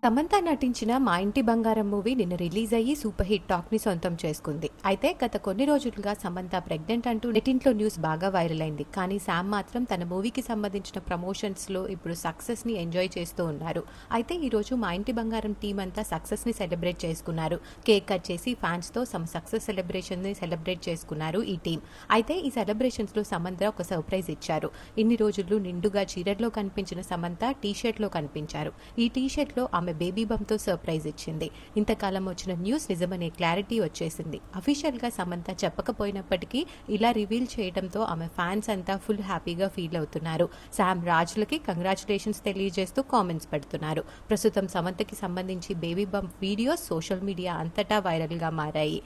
సమంత నటించిన మా ఇంటి బంగారం మూవీ నిన్న రిలీజ్ అయ్యి సూపర్ హిట్ టాక్ ని సొంతం చేసుకుంది. అయితే గత కొన్ని రోజులుగా సమంత ప్రెగ్నెంట్ అంటూ నెటింట్లో న్యూస్ బాగా వైరల్ అయింది. కానీ శామ్ మాత్రం తన మూవీకి సంబంధించిన ప్రమోషన్స్ లో ఇప్పుడు సక్సెస్ ని ఎంజాయ్ చేస్తూ ఉన్నారు. అయితే ఈ రోజు మా ఇంటి బంగారం టీం అంతా సక్సెస్ ని సెలబ్రేట్ చేసుకున్నారు. కేక్ కట్ చేసి ఫ్యాన్స్ తో సమ సక్సెస్ సెలబ్రేషన్ ని సెలబ్రేట్ చేసుకున్నారు ఈ టీం. అయితే ఈ సెలబ్రేషన్స్ లో సమంత ఒక సర్ప్రైజ్ ఇచ్చారు. ఇన్ని రోజులు నిండుగా చీరల్లో కనిపించిన సమంత టీ-షర్ట్ లో కనిపించారు. ఈ టీ-షర్ట్ లో ఆమె బేబీ బంప్ తో సర్ప్రైజ్ ఇచ్చింది. ఇంతకాలం వచ్చిన న్యూస్ నిజమనే క్లారిటీ వచ్చేసింది. అఫీషియల్ గా సమంత చెప్పకపోయినప్పటికీ ఇలా రివీల్ చేయడంతో ఆమె ఫ్యాన్స్ అంతా ఫుల్ హ్యాపీగా ఫీల్ అవుతున్నారు. శామ్ రాజులకి కంగ్రాచులేషన్స్ తెలియజేస్తూ కామెంట్స్ పెడుతున్నారు. ప్రస్తుతం సమంతకి సంబంధించి baby bump videos social media అంతటా వైరల్ గా మారాయి.